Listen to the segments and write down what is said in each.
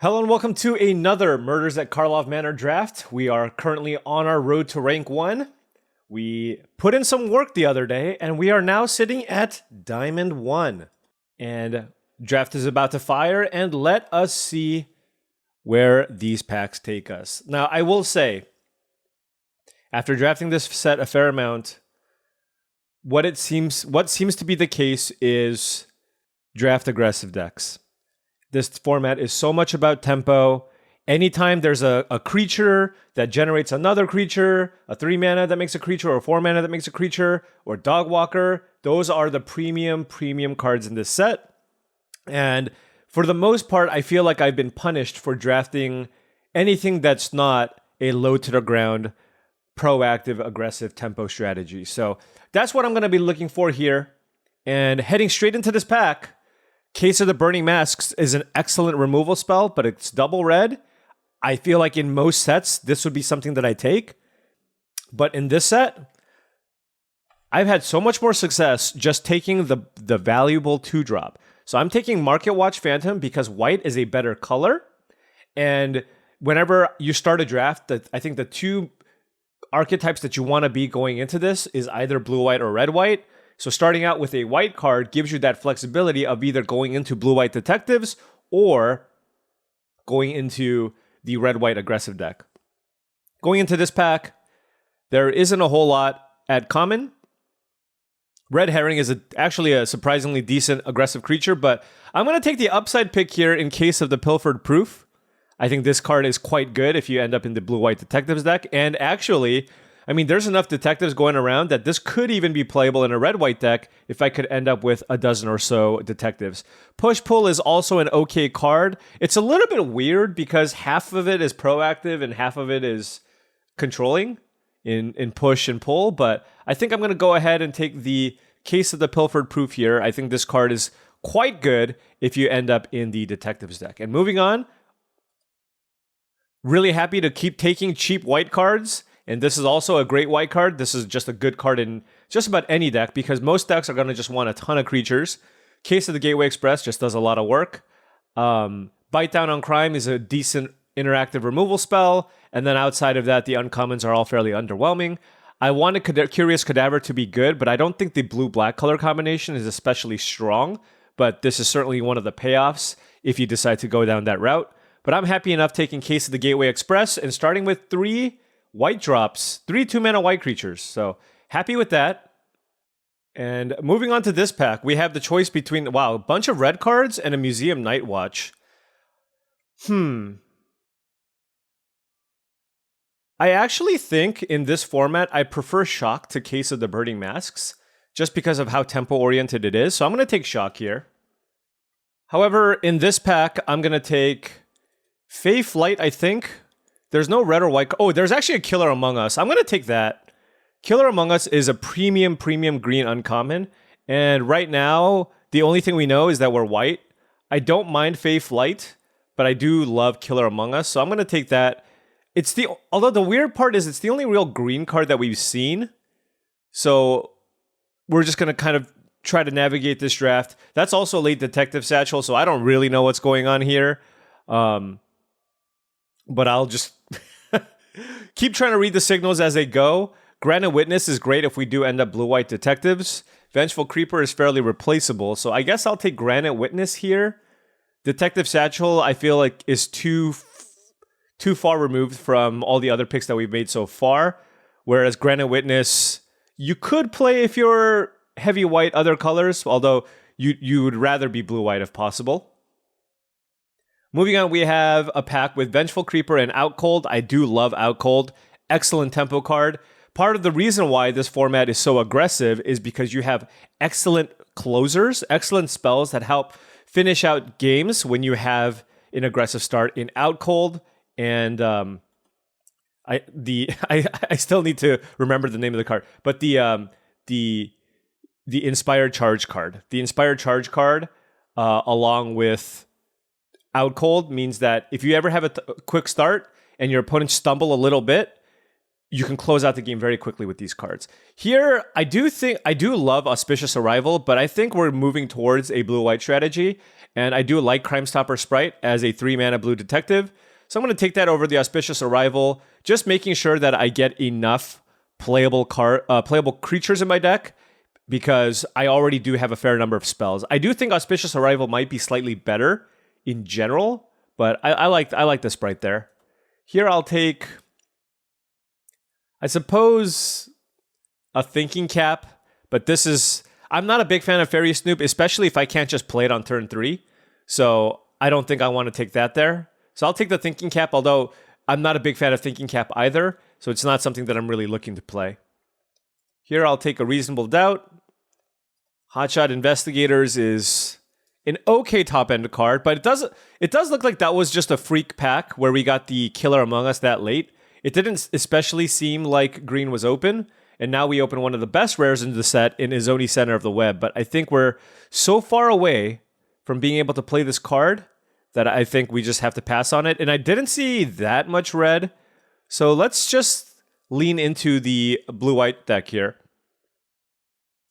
Hello and welcome to another Murders at Karlov Manor draft. We are currently on our road to rank 1. We put in some work the other day and we are now sitting at Diamond 1. And draft is about to fire and let us see where these packs take us. Now I will say, after drafting this set a fair amount, what seems to be the case is draft aggressive decks. This format is so much about tempo. Anytime there's a creature that generates another creature, a 3 mana that makes a creature, or a 4 mana that makes a creature, or Dog Walker, those are the premium cards in this set. And for the most part, I feel like I've been punished for drafting anything that's not a low to the ground, proactive, aggressive tempo strategy. So that's what I'm going to be looking for here. And heading straight into this pack, Case of the Burning Masks is an excellent removal spell, but it's double red. I feel like in most sets, this would be something that I take. But in this set, I've had so much more success just taking the valuable 2-drop. So I'm taking Market Watch Phantom because white is a better color. And whenever you start a draft, I think the two archetypes that you want to be going into this is either blue-white or red-white. So starting out with a white card gives you that flexibility of either going into blue-white detectives or going into the red-white aggressive deck. Going into this pack, there isn't a whole lot at common. Red Herring is actually a surprisingly decent aggressive creature, but I'm going to take the upside pick here in Case of the Pilfered Proof. I think this card is quite good if you end up in the blue-white detectives deck, and actually, I mean, there's enough detectives going around that this could even be playable in a red-white deck if I could end up with a dozen or so detectives. Push-Pull is also an okay card. It's a little bit weird because half of it is proactive and half of it is controlling in push and pull, but I think I'm going to go ahead and take the Case of the Pilfered Proof here. I think this card is quite good if you end up in the detectives deck. And moving on, really happy to keep taking cheap white cards. And this is also a great white card. This is just a good card in just about any deck because most decks are going to just want a ton of creatures. Case of the Gateway Express just does a lot of work. Bite Down on Crime is a decent interactive removal spell. And then outside of that, the uncommons are all fairly underwhelming. I wanted Curious Cadaver to be good, but I don't think the blue-black color combination is especially strong. But this is certainly one of the payoffs if you decide to go down that route. But I'm happy enough taking Case of the Gateway Express and starting with 3 white drops, 3 2-mana white creatures. So happy with that. And moving on to this pack, we have the choice between, wow, a bunch of red cards and a Museum Night Watch. I actually think in this format, I prefer Shock to Case of the Burning Masks, just because of how tempo-oriented it is. So I'm going to take Shock here. However, in this pack, I'm going to take Fey Flight, I think. There's no red or white. Oh, there's actually a Killer Among Us. I'm going to take that. Killer Among Us is a premium green uncommon. And right now, the only thing we know is that we're white. I don't mind Fey Flight, but I do love Killer Among Us. So I'm going to take that. Although the weird part is it's the only real green card that we've seen. So we're just going to kind of try to navigate this draft. That's also a late Detective Satchel, so I don't really know what's going on here. But I'll just keep trying to read the signals as they go. Granite Witness is great if we do end up blue-white detectives. Vengeful Creeper is fairly replaceable, so I guess I'll take Granite Witness here. Detective Satchel, I feel like, is too far removed from all the other picks that we've made so far. Whereas Granite Witness, you could play if you're heavy white other colors, although you would rather be blue-white if possible. Moving on, we have a pack with Vengeful Creeper and Out Cold. I do love Out Cold. Excellent tempo card. Part of the reason why this format is so aggressive is because you have excellent closers, excellent spells that help finish out games when you have an aggressive start in Out Cold. And I still need to remember the name of the card, but the Inspired Charge card. The Inspired Charge card, along with Out Cold, means that if you ever have a quick start and your opponents stumble a little bit, you can close out the game very quickly with these cards. Here, I do love Auspicious Arrival, but I think we're moving towards a blue-white strategy, and I do like Crime Stopper Sprite as a 3-mana blue detective. So I'm going to take that over the Auspicious Arrival, just making sure that I get enough playable creatures in my deck, because I already do have a fair number of spells. I do think Auspicious Arrival might be slightly better in general, but I like the Sprite there. Here I'll take, I suppose, a Thinking Cap, but I'm not a big fan of Fairy Snoop, especially if I can't just play it on turn 3. So I don't think I want to take that there. So I'll take the Thinking Cap, although I'm not a big fan of Thinking Cap either, so it's not something that I'm really looking to play. Here I'll take a Reasonable Doubt. Hotshot Investigators is an okay top-end card, but it does look like that was just a freak pack where we got the Killer Among Us that late. It didn't especially seem like green was open, and now we open one of the best rares into the set in Izoni Center of the Web, but I think we're so far away from being able to play this card that I think we just have to pass on it, and I didn't see that much red, so let's just lean into the blue-white deck here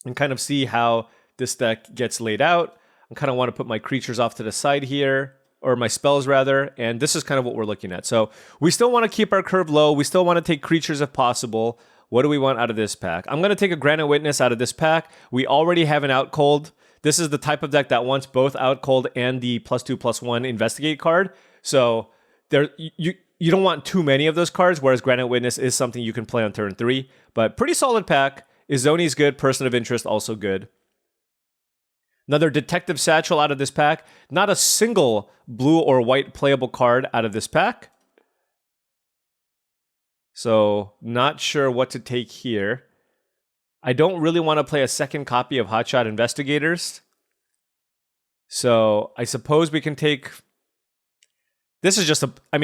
and kind of see how this deck gets laid out. I kind of want to put my creatures off to the side here, or my spells rather, and this is kind of what we're looking at. So we still want to keep our curve low. We still want to take creatures if possible. What do we want out of this pack? I'm going to take a Granite Witness out of this pack. We already have an Out Cold. This is the type of deck that wants both Out Cold and the +2/+1 Investigate card. So you don't want too many of those cards, whereas Granite Witness is something you can play on turn 3. But pretty solid pack. Izoni's good. Person of Interest also good. Another Detective Satchel out of this pack. Not a single blue or white playable card out of this pack. So, not sure what to take here. I don't really want to play a second copy of Hotshot Investigators. So, I suppose we can take... This is just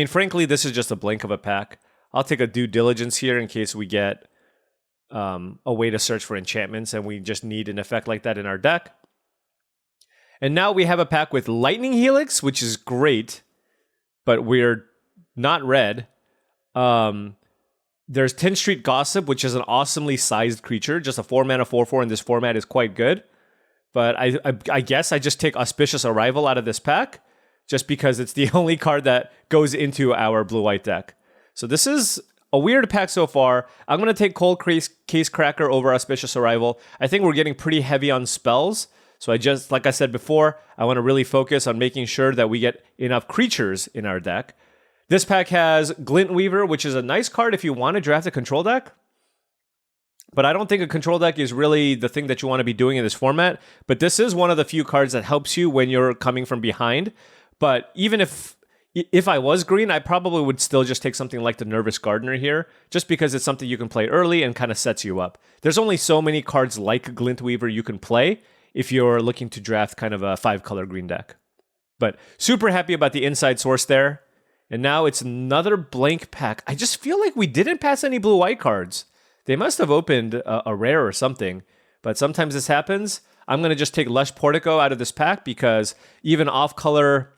frankly, this is just a blank of a pack. I'll take a Due Diligence here in case we get a way to search for enchantments and we just need an effect like that in our deck. And now we have a pack with Lightning Helix, which is great, but we're not red. There's 10th Street Gossip, which is an awesomely sized creature. Just a 4-mana 4/4 in this format is quite good. But I guess I just take Auspicious Arrival out of this pack, just because it's the only card that goes into our blue-white deck. So this is a weird pack so far. I'm going to take Cold Case Cracker over Auspicious Arrival. I think we're getting pretty heavy on spells. So like I said before, I want to really focus on making sure that we get enough creatures in our deck. This pack has Glint Weaver, which is a nice card if you want to draft a control deck. But I don't think a control deck is really the thing that you want to be doing in this format. But this is one of the few cards that helps you when you're coming from behind. But even if I was green, I probably would still just take something like the Nervous Gardener here, just because it's something you can play early and kind of sets you up. There's only so many cards like Glint Weaver you can play if you're looking to draft kind of a 5-color green deck. But super happy about the inside source there. And now it's another blank pack. I just feel like we didn't pass any blue-white cards. They must have opened a rare or something. But sometimes this happens. I'm going to just take Lush Portico out of this pack because even off-color...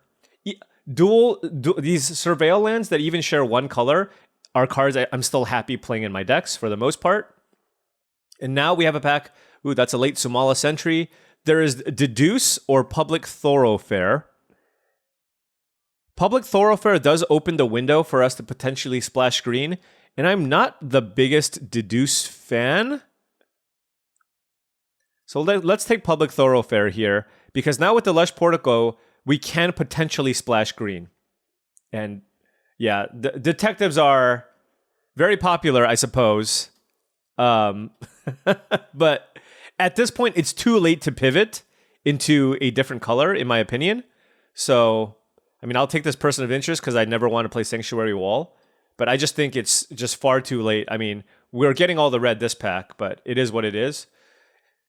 these Surveil lands that even share one color are cards I'm still happy playing in my decks for the most part. And now we have a pack... Ooh, that's a late Sumala Sentry. There is Deduce or Public Thoroughfare. Public Thoroughfare does open the window for us to potentially splash green, and I'm not the biggest Deduce fan. So let's take Public Thoroughfare here, because now with the Lush Portico, we can potentially splash green. And yeah, the detectives are very popular, I suppose. But at this point, it's too late to pivot into a different color, in my opinion. So, I'll take this Person of Interest because I never want to play Sanctuary Wall. But I just think it's just far too late. We're getting all the red this pack, but it is what it is.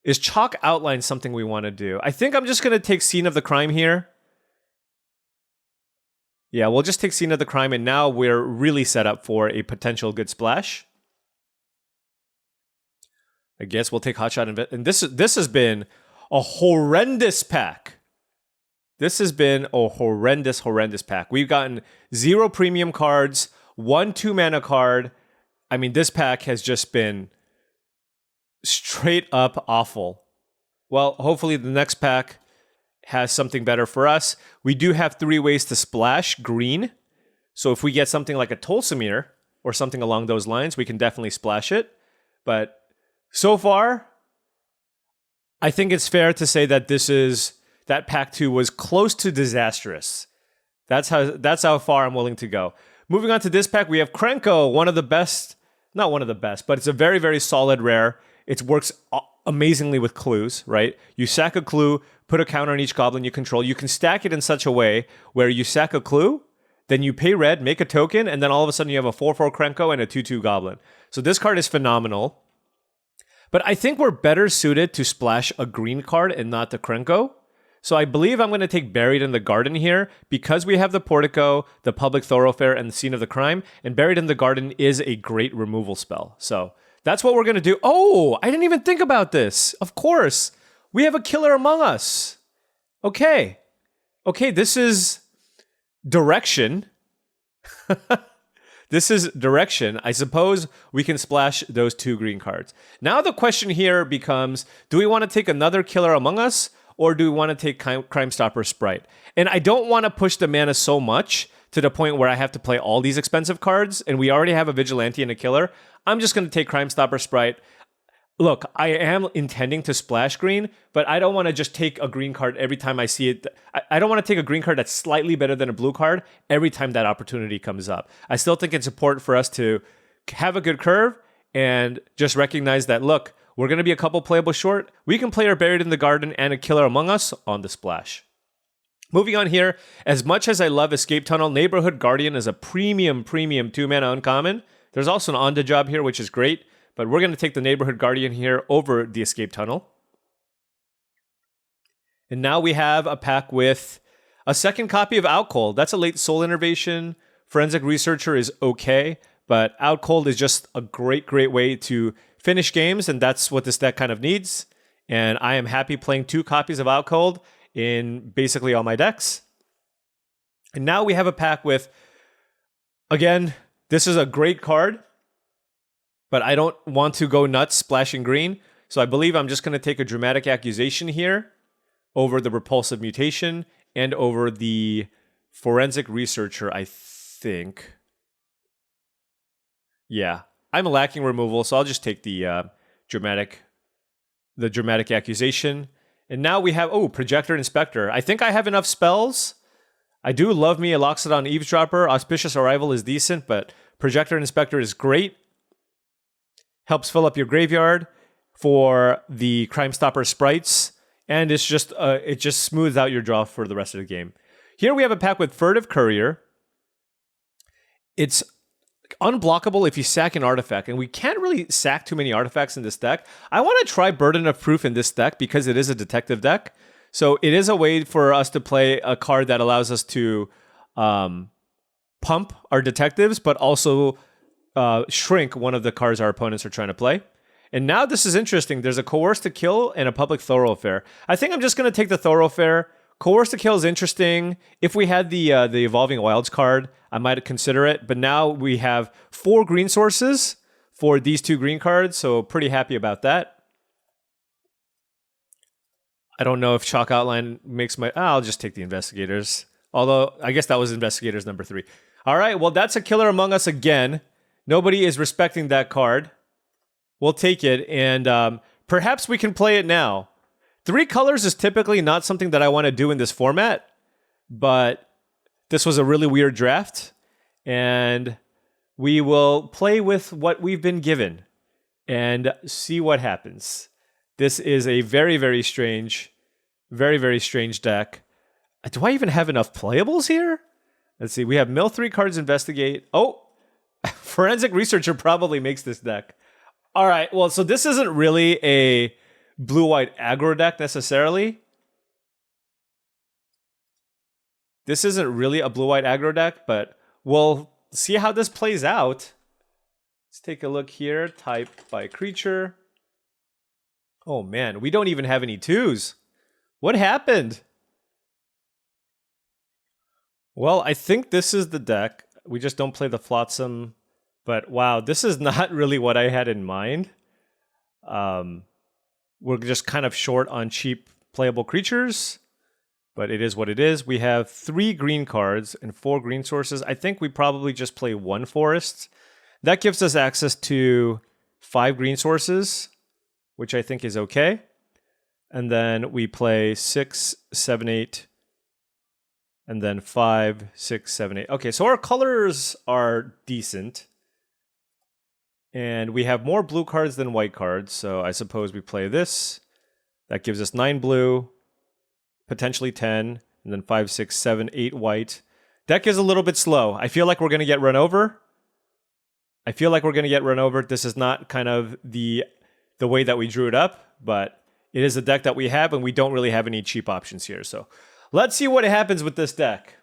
Is Chalk Outline something we want to do? I think I'm just going to take Scene of the Crime here. Yeah, we'll just take Scene of the Crime, and now we're really set up for a potential good splash. I guess we'll take Hotshot and this has been a horrendous pack. This has been a horrendous pack. We've gotten 0 premium cards, 1 2-mana card, I mean, this pack has just been straight up awful. Well, hopefully the next pack has something better for us. We do have 3 ways to splash green. So if we get something like a Tolsimir or something along those lines, we can definitely splash it. But so far, I think it's fair to say that that pack 2 was close to disastrous. That's how far I'm willing to go. Moving on to this pack, we have Krenko, one of the best, not one of the best, but it's a very, very solid rare. It works amazingly with clues, right? You sack a clue, put a counter on each goblin you control. You can stack it in such a way where you sack a clue, then you pay red, make a token, and then all of a sudden you have a 4/4 Krenko and a 2/2 goblin. So this card is phenomenal. But I think we're better suited to splash a green card and not the Krenko. So I believe I'm going to take Buried in the Garden here because we have the Portico, the Public Thoroughfare, and the Scene of the Crime. And Buried in the Garden is a great removal spell. So that's what we're going to do. Oh, I didn't even think about this. Of course. We have a Killer Among Us. Okay, this is direction. This is direction. I suppose we can splash those 2 green cards. Now the question here becomes, do we want to take another Killer Among Us or do we want to take Crime Stopper Sprite? And I don't want to push the mana so much to the point where I have to play all these expensive cards and we already have a Vigilante and a Killer. I'm just going to take Crime Stopper Sprite. Look, I am intending to splash green, but I don't want to just take a green card every time I see it. I don't want to take a green card that's slightly better than a blue card every time that opportunity comes up. I still think it's important for us to have a good curve and just recognize that, look, we're going to be a couple playable short. We can play our Buried in the Garden and a Killer Among Us on the splash. Moving on here, as much as I love Escape Tunnel, Neighborhood Guardian is a premium 2-mana uncommon. There's also an On the Job here, which is great. But we're going to take the Neighborhood Guardian here over the Escape Tunnel. And now we have a pack with a second copy of Out Cold. That's a late Soul Innervation. Forensic Researcher is okay, but Out Cold is just a great way to finish games, and that's what this deck kind of needs. And I am happy playing 2 copies of Out Cold in basically all my decks. And now we have a pack with, again, this is a great card. But I don't want to go nuts splashing green. So I believe I'm just going to take a Dramatic Accusation here over the Repulsive Mutation and over the Forensic Researcher, I think. Yeah, I'm lacking removal, so I'll just take the Dramatic Accusation. And now we have, Projector Inspector. I think I have enough spells. I do love me a Loxodon Eavesdropper. Auspicious Arrival is decent, but Projector Inspector is great. Helps fill up your graveyard for the Crime Stopper sprites, and it's just it just smooths out your draw for the rest of the game. Here we have a pack with Furtive Courier. It's unblockable if you sack an artifact, and we can't really sack too many artifacts in this deck. I want to try Burden of Proof in this deck because it is a detective deck. So it is a way for us to play a card that allows us to pump our detectives, but also shrink one of the cards our opponents are trying to play. And now this is interesting. There's a Coerce to Kill and a Public Thoroughfare. I think I'm just going to take the Thoroughfare. Coerce to Kill is interesting. If we had the Evolving Wilds card, I might consider it. But now we have 4 green sources for these 2 green cards, so pretty happy about that. I don't know if Chalk Outline makes my... I'll just take the Investigators. Although, I guess that was Investigators number 3. All right, well, that's a Killer Among Us again. Nobody is respecting that card. We'll take it, and perhaps we can play it now. 3 colors is typically not something that I want to do in this format, but this was a really weird draft, and we will play with what we've been given and see what happens. This is a very, very strange deck. Do I even have enough playables here? Let's see. We have mill 3 cards, investigate. Oh, Forensic Researcher probably makes this deck. All right. Well, so this isn't really a blue-white aggro deck necessarily. This isn't really a blue-white aggro deck, but we'll see how this plays out. Let's take a look here. Type by creature. Oh, man. We don't even have any 2s. What happened? Well, I think this is the deck. We just don't play the Flotsam But wow, this is not really what I had in mind. We're just kind of short on cheap playable creatures, but it is what it is. We have 3 green cards and 4 green sources. I think we probably just play 1 forest. That gives us access to 5 green sources, which I think is okay. And then we play 6, 7, 8, and then 5, 6, 7, 8. Okay, so our colors are decent. And we have more blue cards than white cards, so I suppose we play this. That gives us 9 blue, potentially 10, and then 5, 6, 7, 8 white. Deck is a little bit slow. I feel like we're going to get run over. This is not kind of the way that we drew it up, but it is a deck that we have, and we don't really have any cheap options here. So let's see what happens with this deck.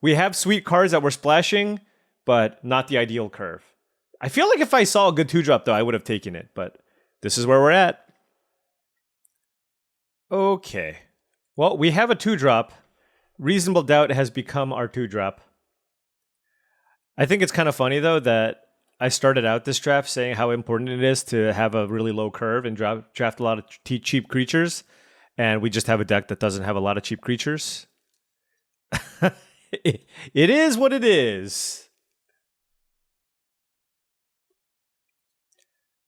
We have sweet cards that we're splashing, but not the ideal curve. I feel like if I saw a good 2-drop, though, I would have taken it, but this is where we're at. Okay. Well, we have a 2-drop. Reasonable Doubt has become our 2-drop. I think it's kind of funny, though, that I started out this draft saying how important it is to have a really low curve and draft a lot of cheap creatures, and we just have a deck that doesn't have a lot of cheap creatures. It is what it is.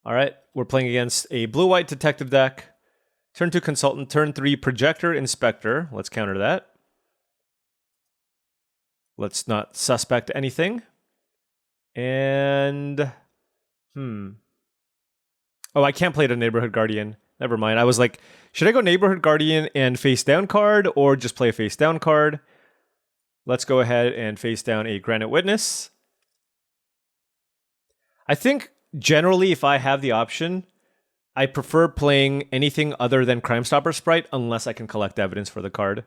All right, we're playing against a blue-white detective deck. Turn 2 Consultant, turn 3 Projector Inspector. Let's counter that. Let's not suspect anything. And, oh, I can't play the Neighborhood Guardian. Never mind. I was like, should I go Neighborhood Guardian and face down card, or just play a face down card? Let's go ahead and face down a Granite Witness. I think generally, if I have the option, I prefer playing anything other than Crime Stopper Sprite unless I can collect evidence for the card.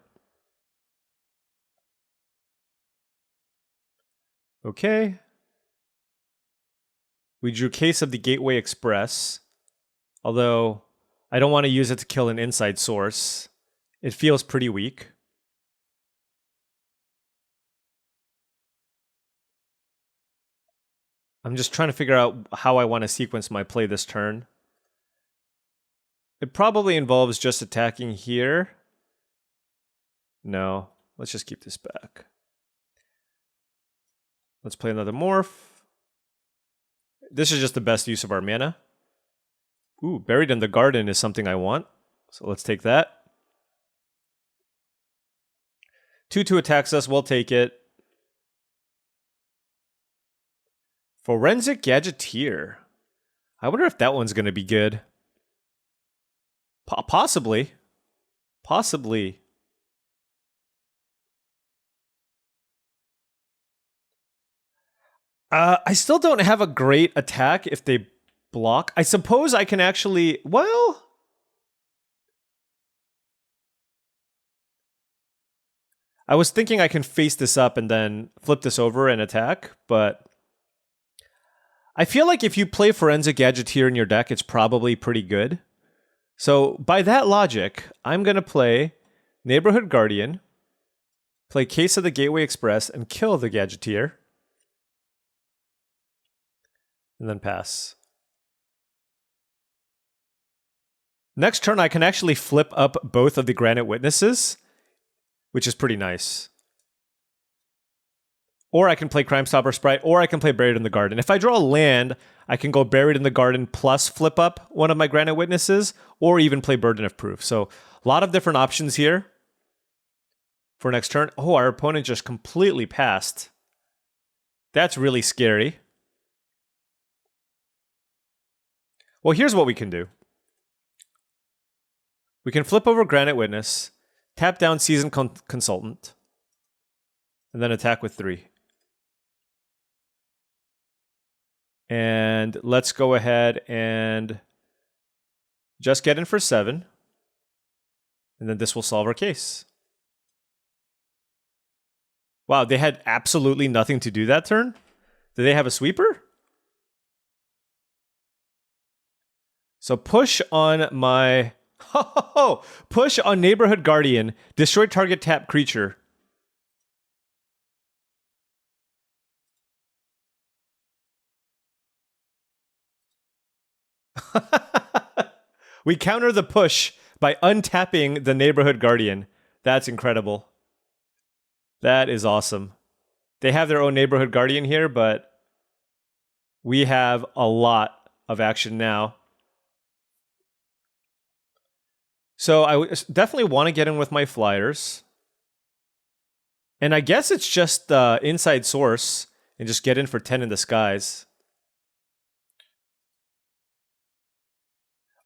Okay. We drew Case of the Gateway Express, although I don't want to use it to kill an inside source. It feels pretty weak. I'm just trying to figure out how I want to sequence my play this turn. It probably involves just attacking here. No, let's just keep this back. Let's play another Morph. This is just the best use of our mana. Ooh, Buried in the Garden is something I want. So let's take that. 2/2 attacks us, we'll take it. Forensic Gadgeteer. I wonder if that one's going to be good. Possibly. Possibly. I still don't have a great attack if they block. I suppose I can actually... Well... I was thinking I can face this up and then flip this over and attack, but... I feel like if you play Forensic Gadgeteer in your deck, it's probably pretty good. So, by that logic, I'm going to play Neighborhood Guardian, play Case of the Gateway Express, and kill the Gadgeteer. And then pass. Next turn, I can actually flip up both of the Granite Witnesses, which is pretty nice. Or I can play Crime Stopper Sprite, or I can play Buried in the Garden. If I draw a land, I can go Buried in the Garden plus flip up one of my Granite Witnesses, or even play Burden of Proof. So a lot of different options here for next turn. Oh, our opponent just completely passed. That's really scary. Well, here's what we can do. We can flip over Granite Witness, tap down Seasoned Consultant, and then attack with 3. And let's go ahead and just get in for 7. And then this will solve our case. Wow, they had absolutely nothing to do that turn? Did they have a sweeper? So push on my... push on Neighborhood Guardian. Destroy target tap creature. We counter the push by untapping the Neighborhood Guardian. That's incredible. That is awesome. They have their own Neighborhood Guardian here, but we have a lot of action now. So I definitely want to get in with my flyers. And I guess it's just inside source and just get in for 10 in the skies.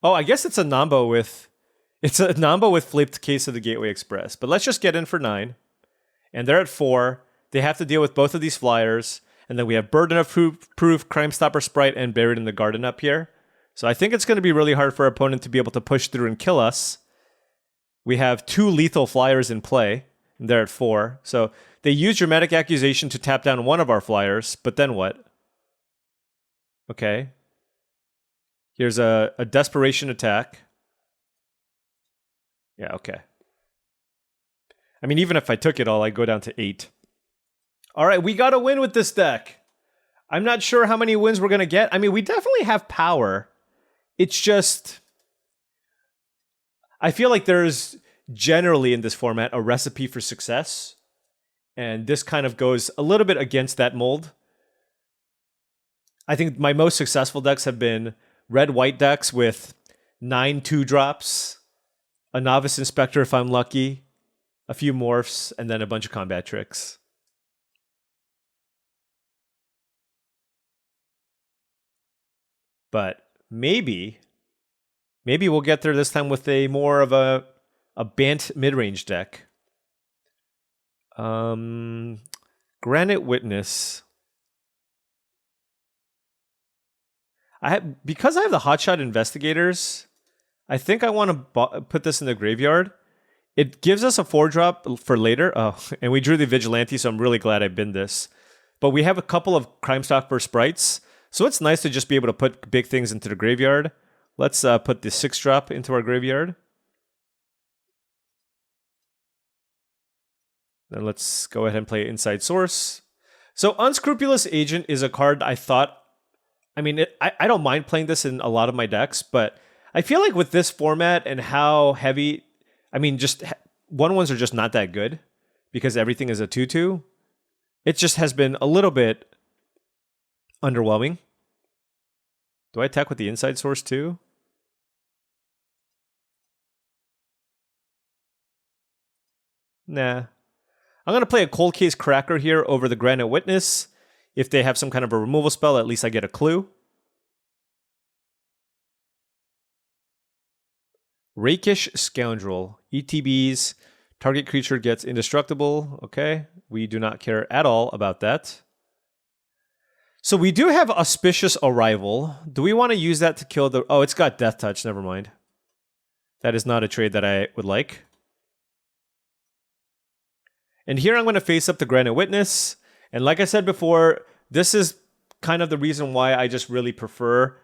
Oh, I guess it's a Nambo with flipped Case of the Gateway Express. But let's just get in for 9. And they're at 4. They have to deal with both of these flyers. And then we have Burden of Proof, Crime Stopper Sprite, and Buried in the Garden up here. So I think it's going to be really hard for our opponent to be able to push through and kill us. We have 2 lethal flyers in play. And they're at 4. So they use Dramatic Accusation to tap down one of our flyers. But then what? Okay. Here's a Desperation attack. Yeah, okay. I mean, even if I took it all, I'd go down to 8. All right, we got to win with this deck. I'm not sure how many wins we're going to get. I mean, we definitely have power. It's just... I feel like there's generally in this format a recipe for success. And this kind of goes a little bit against that mold. I think my most successful decks have been red-white decks with 9 2-drops, a Novice Inspector if I'm lucky, a few morphs, and then a bunch of combat tricks. But maybe we'll get there this time with a more of a Bant mid-range deck. Granite Witness. Because I have the Hotshot Investigators, I think I want to put this in the graveyard. It gives us a 4-drop for later. Oh, and we drew the Vigilante, so I'm really glad I binned this. But we have a couple of Crime Stopper Sprites, so it's nice to just be able to put big things into the graveyard. Let's put the 6-drop into our graveyard. Then let's go ahead and play Inside Source. So Unscrupulous Agent is a card I thought... I mean, I don't mind playing this in a lot of my decks, but I feel like with this format and how heavy... I mean, just 1/1s are just not that good because everything is a 2/2. It just has been a little bit underwhelming. Do I attack with the Inside Source too? Nah. I'm going to play a Cold Case Cracker here over the Granite Witness. If they have some kind of a removal spell, at least I get a clue. Rakish Scoundrel. ETBs. Target creature gets indestructible. Okay. We do not care at all about that. So we do have Auspicious Arrival. Do we want to use that to kill the... Oh, it's got Death Touch. Never mind. That is not a trade that I would like. And here I'm going to face up the Granite Witness. And like I said before, this is kind of the reason why I just really prefer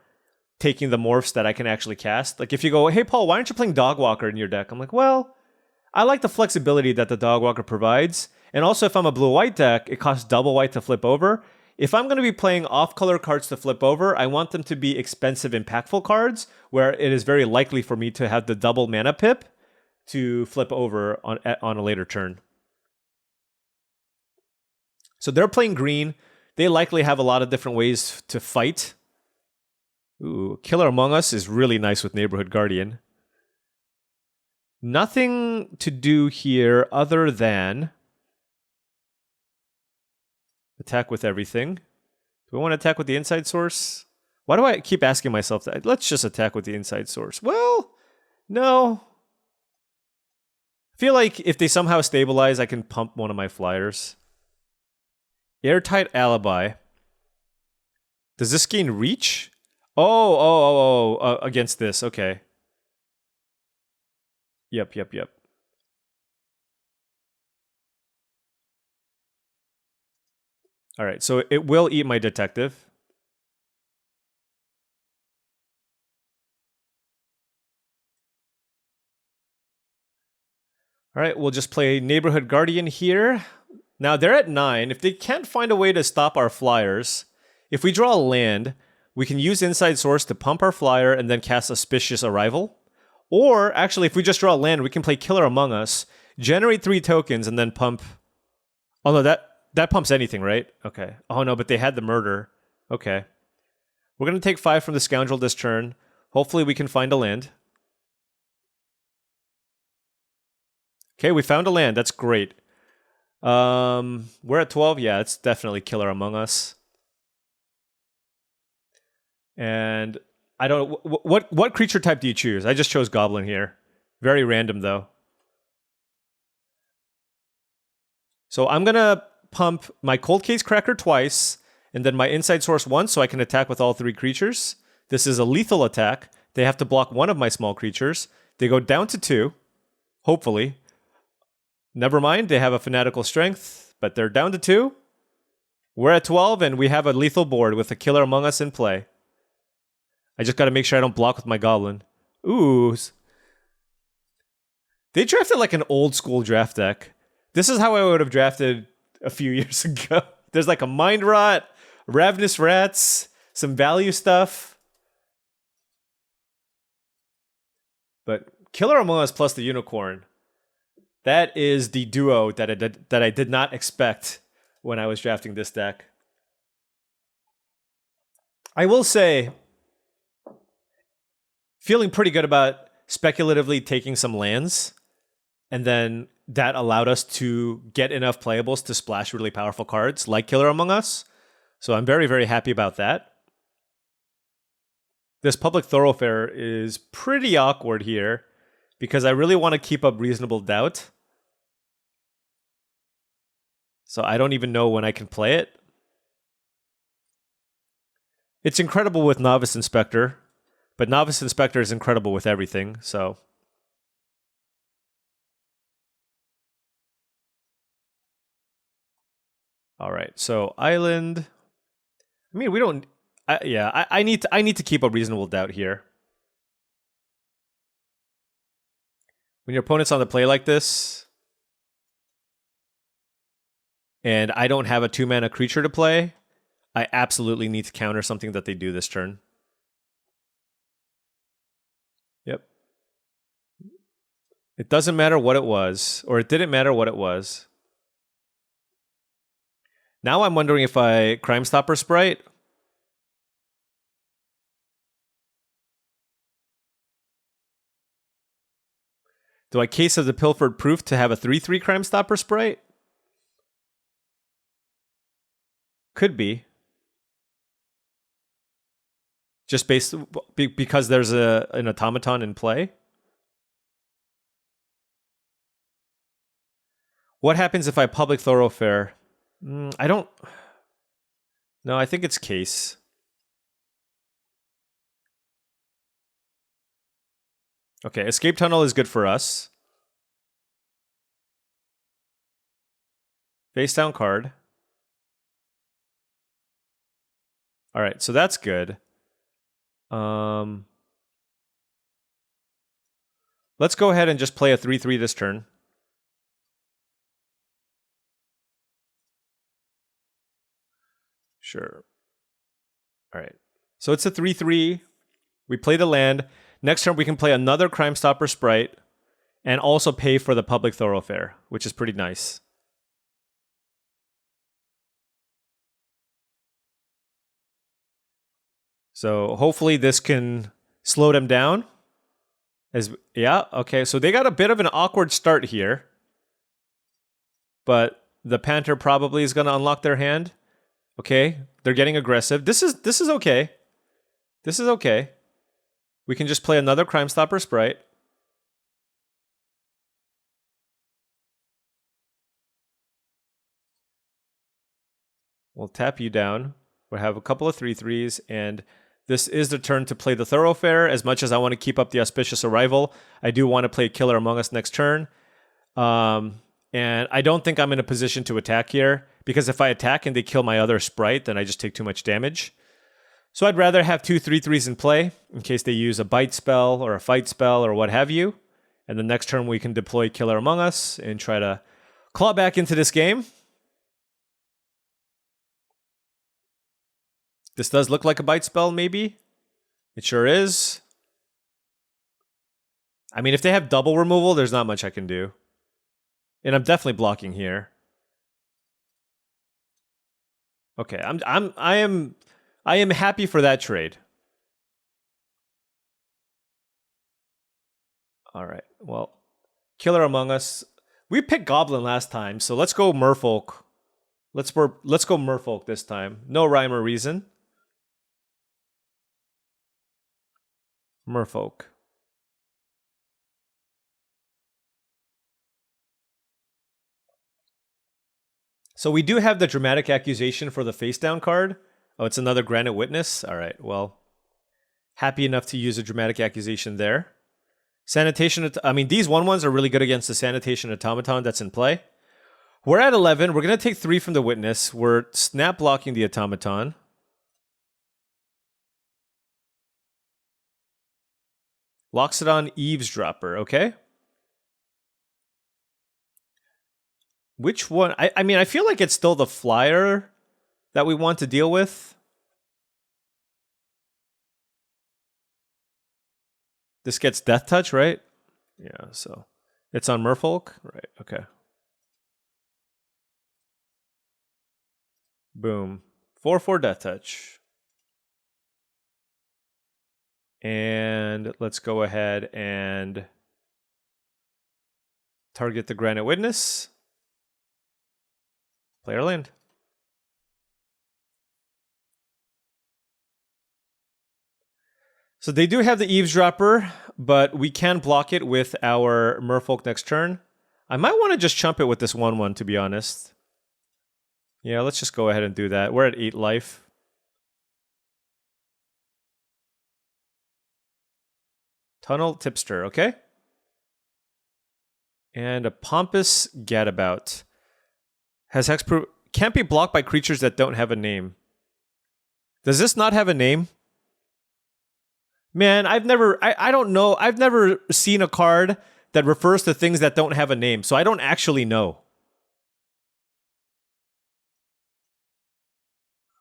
taking the morphs that I can actually cast. Like if you go, hey Paul, why aren't you playing Dogwalker in your deck? I'm like, well, I like the flexibility that the Dogwalker provides. And also if I'm a blue-white deck, it costs double white to flip over. If I'm going to be playing off-color cards to flip over, I want them to be expensive, impactful cards where it is very likely for me to have the double mana pip to flip over on a later turn. So they're playing green. They likely have a lot of different ways to fight. Ooh, Killer Among Us is really nice with Neighborhood Guardian. Nothing to do here other than attack with everything. Do I want to attack with the Inside Source? Why do I keep asking myself that? Let's just attack with the Inside Source. Well, no. I feel like if they somehow stabilize, I can pump one of my flyers. Airtight Alibi. Does this gain reach? Against this. Okay. Yep. All right, so it will eat my detective. All right, we'll just play Neighborhood Guardian here. Now, they're at 9. If they can't find a way to stop our flyers, if we draw a land, we can use Inside Source to pump our flyer and then cast Auspicious Arrival. Or, actually, if we just draw a land, we can play Killer Among Us, generate 3 tokens, and then pump... Oh, no, that pumps anything, right? Okay. Oh, no, but they had the Murder. Okay. We're going to take 5 from the Scoundrel this turn. Hopefully we can find a land. Okay, we found a land. That's great. We're at 12. Yeah, it's definitely Killer Among Us. And I don't... What creature type do you choose? I just chose Goblin here. Very random, though. So I'm going to pump my Cold Case Cracker twice, and then my Inside Source once, so I can attack with all 3 creatures. This is a lethal attack. They have to block 1 of my small creatures. They go down to 2, hopefully. Never mind, they have a Fanatical Strength, but they're down to 2. We're at 12, and we have a lethal board with a Killer Among Us in play. I just got to make sure I don't block with my Goblin. Ooh. They drafted like an old school draft deck. This is how I would have drafted a few years ago. There's like a Mind Rot, Ravenous Rats, some value stuff. But Killer Among Us plus the Unicorn, that is the duo that I did not expect when I was drafting this deck. I will say, feeling pretty good about speculatively taking some lands, and then that allowed us to get enough playables to splash really powerful cards like Killer Among Us. So I'm very, very happy about that. This Public Thoroughfare is pretty awkward here because I really want to keep up Reasonable Doubt. So I don't even know when I can play it. It's incredible with Novice Inspector, but Novice Inspector is incredible with everything, so... All right, so Island. I mean, we don't... I need to keep a Reasonable Doubt here. When your opponent's on the play like this, and I don't have a 2-mana creature to play, I absolutely need to counter something that they do this turn. Yep. It doesn't matter what it was, or it didn't matter what it was. Now I'm wondering if I Crime Stopper Sprite. Do I Case of the Pilfered Proof to have a 3/3 Crime Stopper Sprite? Could be. Just based because there's an automaton in play. What happens if I Public Thoroughfare? I don't... No, I think it's Case. Okay, Escape Tunnel is good for us. Face down card. Alright, so that's good. Let's go ahead and just play a 3/3 this turn. Sure. All right. So it's a 3/3. We play the land. Next turn, we can play another Crime Stopper Sprite and also pay for the Public Thoroughfare, which is pretty nice. So hopefully this can slow them down. Yeah, okay. So they got a bit of an awkward start here. But the Panther probably is going to unlock their hand. Okay, they're getting aggressive. This is okay. This is okay. We can just play another Crime Stopper Sprite. We'll tap you down. We'll have a couple of 3/3s, and this is the turn to play the Thoroughfare. As much as I want to keep up the Auspicious Arrival, I do want to play Killer Among Us next turn. And I don't think I'm in a position to attack here, because if I attack and they kill my other Sprite, then I just take too much damage. So I'd rather have 2 3/3s in play, in case they use a Bite spell or a Fight spell or what have you. And the next turn we can deploy Killer Among Us and try to claw back into this game. This does look like a bite spell, maybe. It sure is. I mean, if they have double removal, there's not much I can do. And I'm definitely blocking here. Okay, I am happy for that trade. All right. Well, Killer Among Us. We picked Goblin last time, so let's go Merfolk. Let's go Merfolk this time. No rhyme or reason. Merfolk. So we do have the Dramatic Accusation for the face down card. Oh, it's another Granite Witness. All right, well, happy enough to use a Dramatic Accusation there. Sanitation, I mean, these 1/1s are really good against the Sanitation Automaton that's in play. We're at 11. We're going to take 3 from the Witness. We're snap blocking the Automaton. Loxodon Eavesdropper, okay? Which one? I mean, I feel like it's still the flyer that we want to deal with. This gets Death Touch, right? Yeah, so it's on Merfolk? Right, okay. Boom. 4/4 Death Touch. And let's go ahead and target the Granite Witness. Play our land. So they do have the Eavesdropper, but we can block it with our Merfolk next turn. I might want to just chump it with this 1/1, to be honest. Yeah, let's just go ahead and do that. We're at 8 life. Tunnel Tipster, okay? And a Pompous Gadabout. Has hexproof. Can't be blocked by creatures that don't have a name. Does this not have a name? Man, I don't know. I've never seen a card that refers to things that don't have a name, so I don't actually know.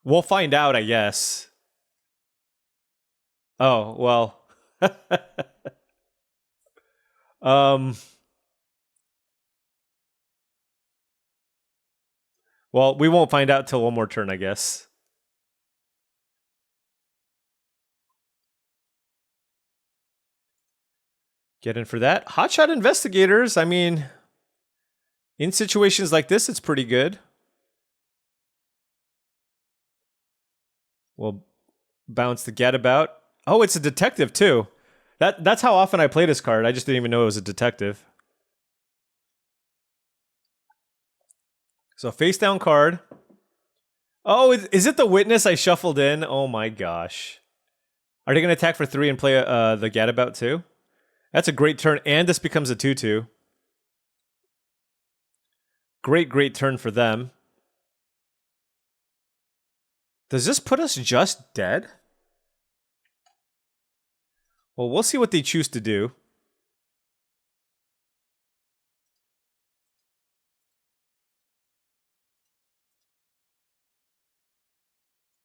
We'll find out, I guess. Oh, well. Well, we won't find out till one more turn, I guess. Get in for that. Hotshot Investigators, I mean, in situations like this, it's pretty good. We'll bounce the Gadabout. Oh, it's a detective, too. That's how often I play this card. I just didn't even know it was a detective. So face down card. Oh, is it the Witness I shuffled in? Oh my gosh. Are they going to attack for 3 and play the Gadabout too? That's a great turn, and this becomes a 2/2. Great turn for them. Does this put us just dead? Well, we'll see what they choose to do.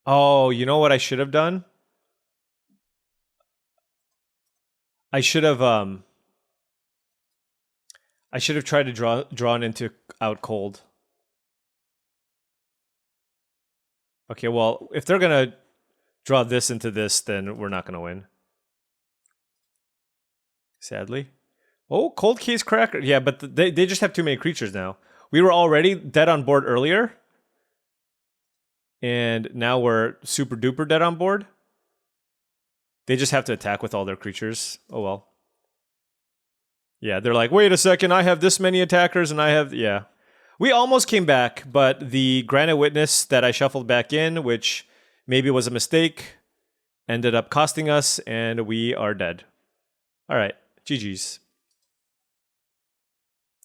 Oh, you know what I should have done? I should have tried to drawn into out cold. Okay, well, if they're gonna draw this into this, then we're not gonna win. Sadly. Oh, Cold Case Cracker. Yeah, but they just have too many creatures now. We were already dead on board earlier. And now we're super duper dead on board. They just have to attack with all their creatures. Oh well. Yeah, they're like, wait a second, I have this many attackers and I have... Yeah. We almost came back, but the Granite Witness that I shuffled back in, which maybe was a mistake, ended up costing us, and we are dead. All right, GG's.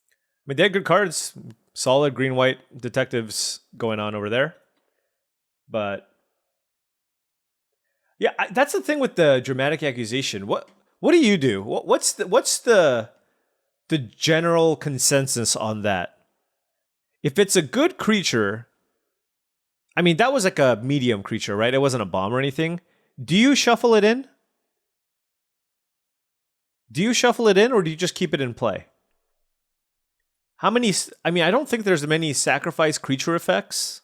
I mean, they had good cards. Solid green-white detectives going on over there. But yeah, that's the thing with the Dramatic Accusation. What do you do? What's the general consensus on that? If it's a good creature, I mean, that was like a medium creature, right? It wasn't a bomb or anything. Do you shuffle it in? Do you shuffle it in or do you just keep it in play? How many? I mean, I don't think there's many sacrifice creature effects.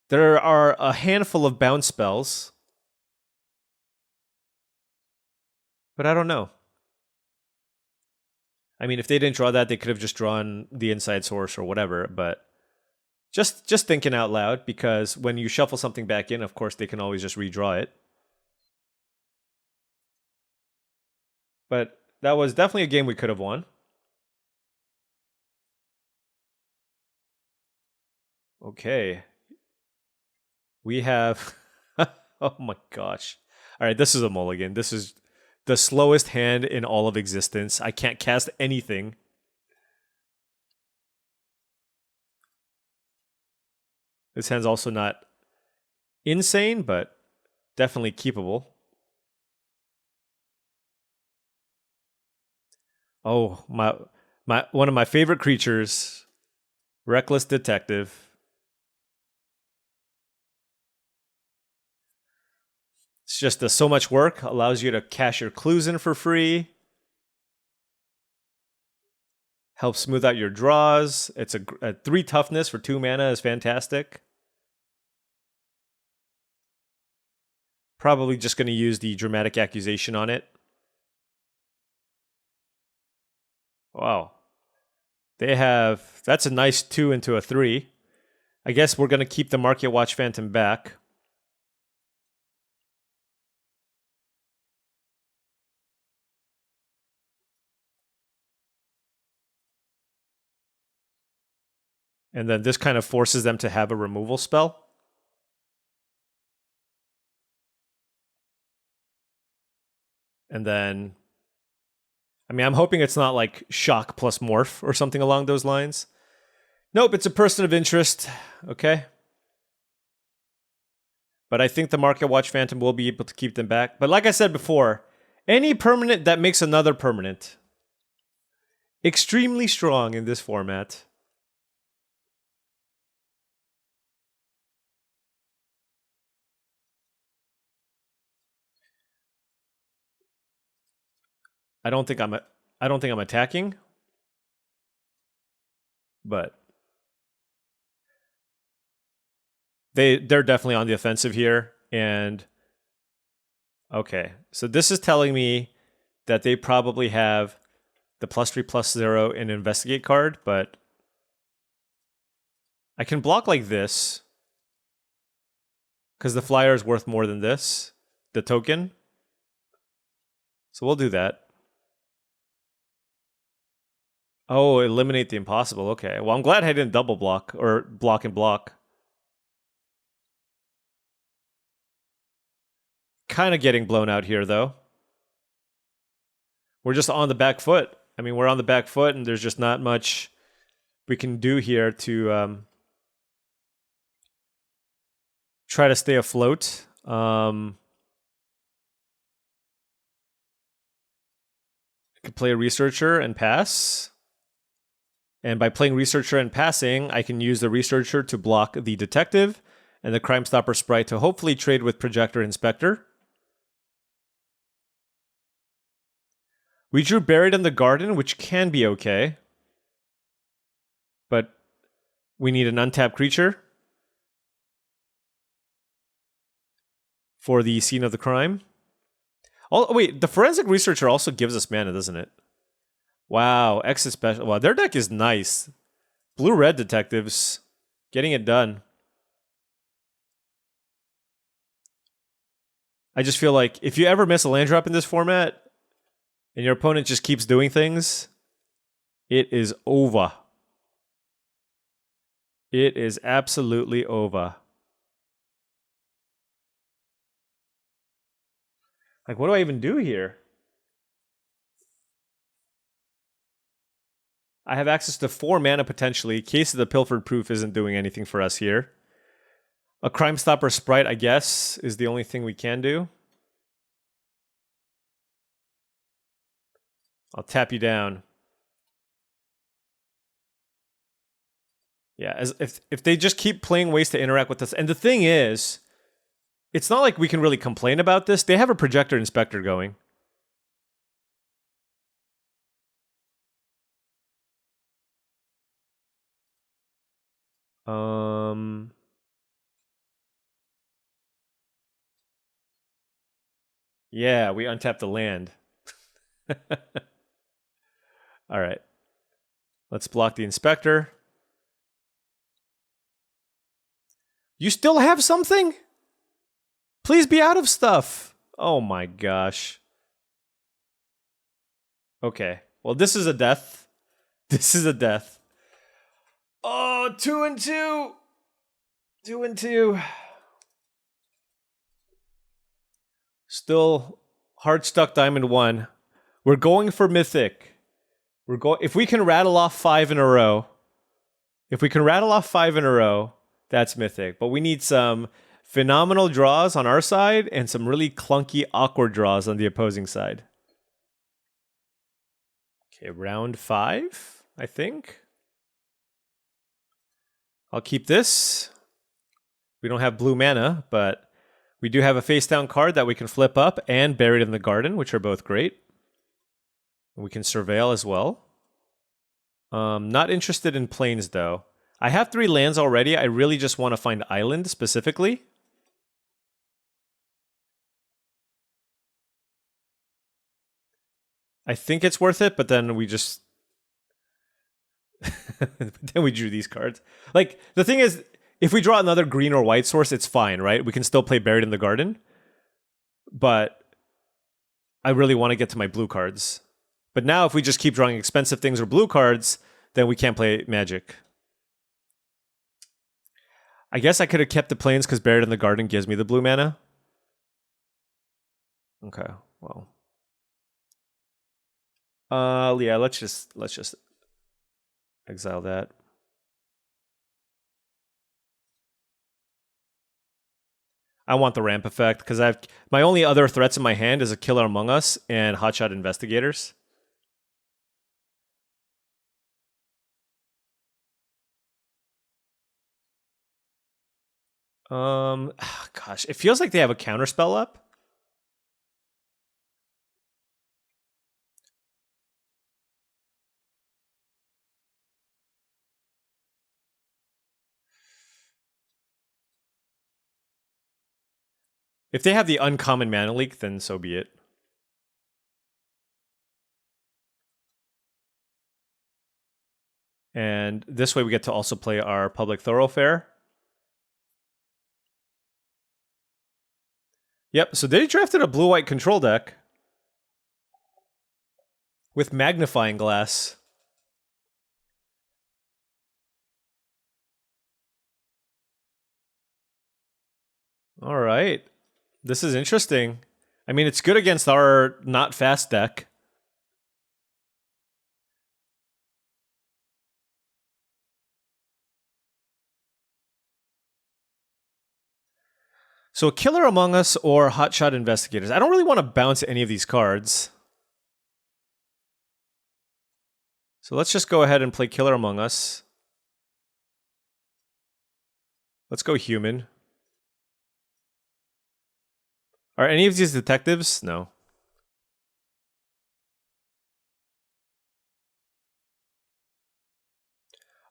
There are a handful of bounce spells. But I don't know. I mean, if they didn't draw that, they could have just drawn the inside source or whatever, but just thinking out loud, because when you shuffle something back in, of course, they can always just redraw it. But that was definitely a game we could have won. Okay. We have... oh my gosh. All right, this is a mulligan. This is the slowest hand in all of existence. I can't cast anything. This hand's also not insane, but definitely keepable. Oh, my one of my favorite creatures, Reckless Detective. It's just so much work, allows you to cash your clues in for free. Helps smooth out your draws. It's a 3 toughness for 2 mana is fantastic. Probably just going to use the Dramatic Accusation on it. Wow. They have... That's a nice 2 into a 3. I guess we're going to keep the Market Watch Phantom back. And then this kind of forces them to have a removal spell. And then... I mean, I'm hoping it's not like Shock plus Morph or something along those lines. Nope, it's a person of interest. Okay. But I think the Market Watch Phantom will be able to keep them back. But like I said before, any permanent that makes another permanent, extremely strong in this format. I don't think I'm attacking, but they're definitely on the offensive here. And okay, so this is telling me that they probably have the +3/+0 in Investigate card, but I can block like this because the flyer is worth more than this, the token. So we'll do that. Oh, eliminate the impossible. Okay. Well, I'm glad I didn't double block or block and block. Kind of getting blown out here, though. We're just on the back foot. I mean, we're on the back foot, and there's just not much we can do here to try to stay afloat. I could play a Researcher and pass. And by playing Researcher and passing, I can use the Researcher to block the Detective and the Crime Stopper sprite to hopefully trade with Projector Inspector. We drew Buried in the Garden, which can be okay. But we need an untapped creature for the scene of the crime. Oh, wait, the Forensic Researcher also gives us mana, doesn't it? Wow, X is special. Wow, their deck is nice. Blue-red detectives getting it done. I just feel like if you ever miss a land drop in this format and your opponent just keeps doing things, it is over. It is absolutely over. Like, what do I even do here? I have access to 4 mana potentially. Case of the Pilfered Proof isn't doing anything for us here. A Crime Stopper sprite, I guess, is the only thing we can do. I'll tap you down. Yeah, as if they just keep playing ways to interact with us. And the thing is, it's not like we can really complain about this. They have a projector inspector going. Yeah, we untapped the land. All right. Let's block the inspector. You still have something? Please be out of stuff. Oh my gosh. Okay. Well, this is a death. This is a death. Oh, 2 and 2. 2 and 2. Still hard stuck diamond 1. We're going for mythic. If we can rattle off 5 in a row. If we can rattle off 5 in a row, that's mythic. But we need some phenomenal draws on our side and some really clunky, awkward draws on the opposing side. Okay, round 5, I think. I'll keep this. We don't have blue mana, but we do have a face down card that we can flip up and Buried in the Garden, which are both great. We can Surveil as well. Not interested in plains, though. I have 3 lands already. I really just want to find island specifically. I think it's worth it, but then we just... then we drew these cards. Like, the thing is, if we draw another green or white source, it's fine, right? We can still play Buried in the Garden. But I really want to get to my blue cards. But now if we just keep drawing expensive things or blue cards, then we can't play Magic. I guess I could have kept the plains because Buried in the Garden gives me the blue mana. Okay, well. Yeah, let's just exile that. I want the ramp effect because my only other threats in my hand is a Killer Among Us and Hotshot Investigators. Gosh, it feels like they have a counterspell up. If they have the uncommon mana leak, then so be it. And this way we get to also play our Public Thoroughfare. Yep, so they drafted a blue-white control deck with Magnifying Glass. All right. This is interesting. I mean, it's good against our not fast deck. So Killer Among Us or Hotshot Investigators. I don't really want to bounce any of these cards. So let's just go ahead and play Killer Among Us. Let's go human. Are any of these detectives? No. All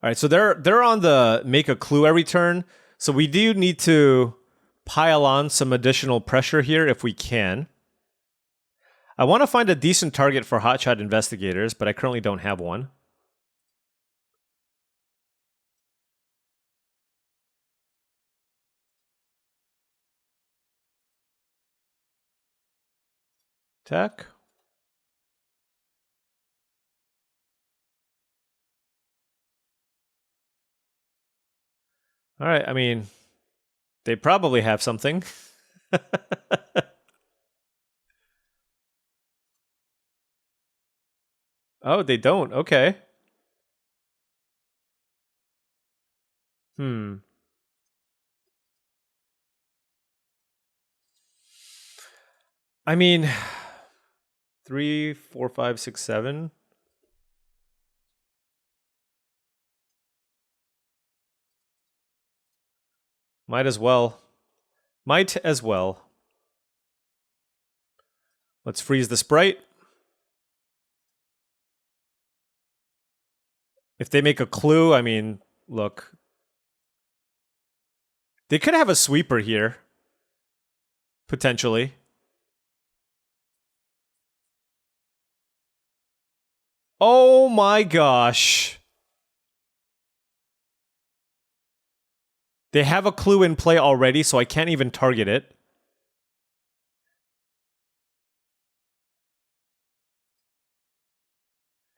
right, so they're on the make a clue every turn. So we do need to pile on some additional pressure here if we can. I want to find a decent target for Hotshot Investigators, but I currently don't have one. Attack. All right, I mean, they probably have something. Oh, they don't. Okay. I mean, 3, 4, 5, 6, 7. Might as well. Might as well. Let's freeze the sprite. If they make a clue, I mean, look. They could have a sweeper here. Potentially. Oh my gosh. They have a clue in play already, so I can't even target it.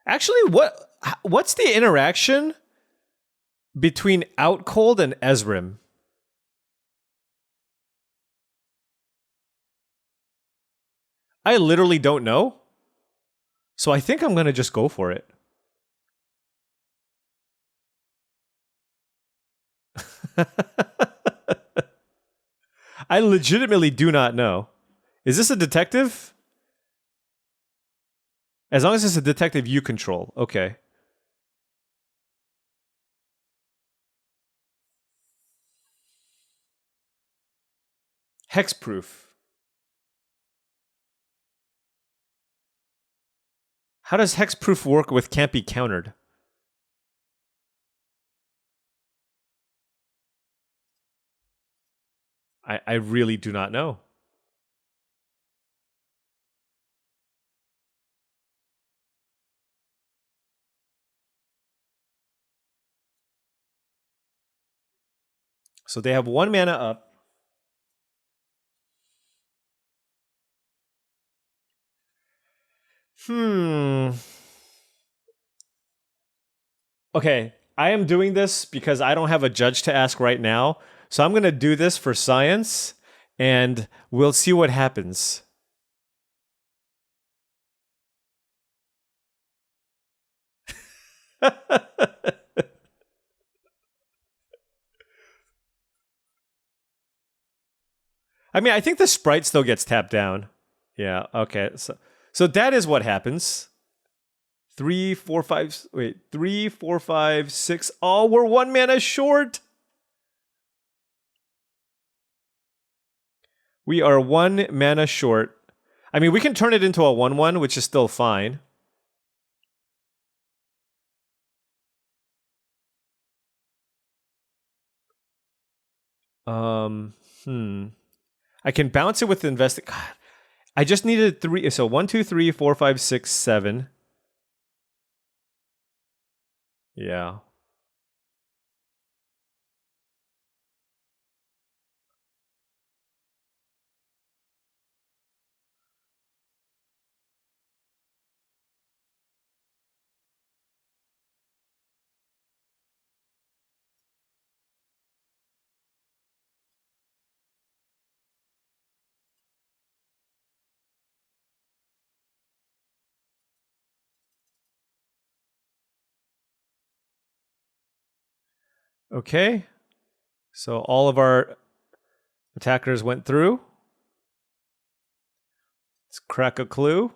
Actually, what's the interaction between Out Cold and Ezrim? I literally don't know. So I think I'm going to just go for it. I legitimately do not know. Is this a detective? As long as it's a detective you control. Okay. Hexproof. How does hexproof work with can't be countered? I really do not know. So they have 1 mana up. Okay, I am doing this because I don't have a judge to ask right now. So I'm going to do this for science, and we'll see what happens. I mean, I think the sprite still gets tapped down. Yeah, okay. So that is what happens. 3, 4, 5. Wait, 3, 4, 5, 6. Oh, we're 1 mana short. We are 1 mana short. I mean, we can turn it into a 1/1, which is still fine. I can bounce it with the God, I just needed 3. So 1, 2, 3, 4, 5, 6, 7. Yeah. Okay. So all of our attackers went through. Let's crack a clue.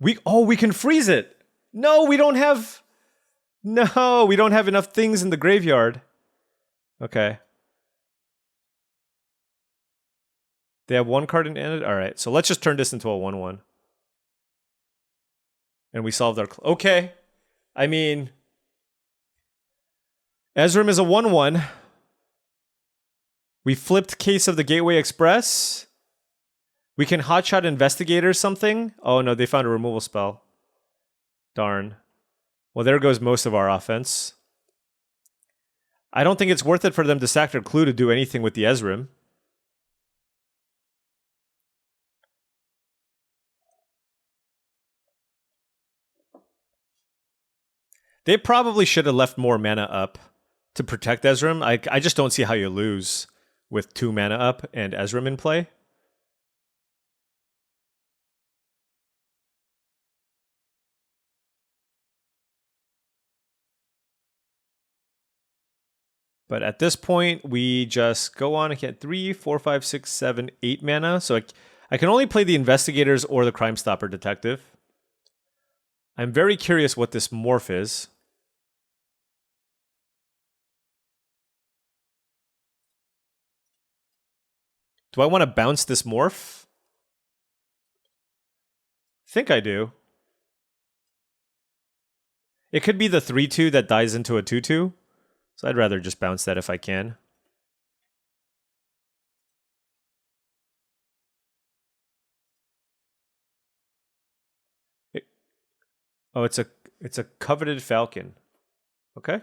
We can freeze it. No, we don't have enough things in the graveyard. Okay. They have 1 card in it? Alright, so let's just turn this into a 1/1. And we solved our... Okay. I mean... Ezrim is a 1/1. We flipped Case of the Gateway Express. We can hotshot Investigate or something. Oh no, they found a removal spell. Darn. Well, there goes most of our offense. I don't think it's worth it for them to sack their clue to do anything with the Ezrim. They probably should have left more mana up to protect Ezrim. I just don't see how you lose with 2 mana up and Ezrim in play. But at this point, we just go on and get 3, 4, 5, 6, 7, 8 mana. So I can only play the Investigators or the Crime Stopper Detective. I'm very curious what this morph is. Do I want to bounce this morph? I think I do. It could be the 3/2 that dies into a 2/2. So I'd rather just bounce that if I can. Oh, it's a coveted falcon. Okay.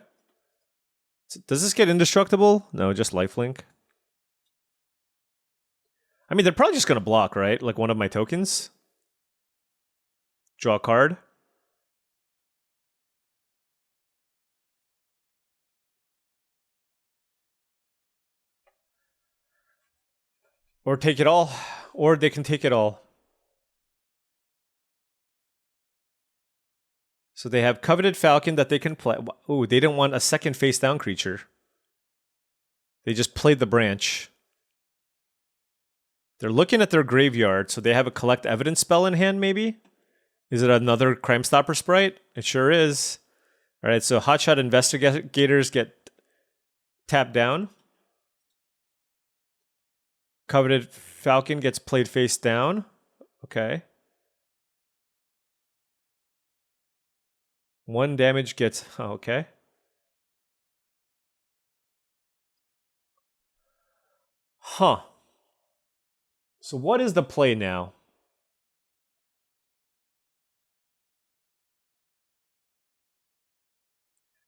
Does this get indestructible? No, just lifelink. I mean, they're probably just going to block, right? Like one of my tokens. Draw a card. Or take it all. Or they can take it all. So they have Coveted Falcon that they can play. Oh, they didn't want a second face-down creature. They just played the branch. They're looking at their graveyard, so they have a Collect Evidence spell in hand, maybe? Is it another Crime Stopper sprite? It sure is. All right, so Hotshot Investigators get tapped down. Coveted Falcon gets played face down. Okay. 1 damage gets... Oh, okay. Huh. So what is the play now?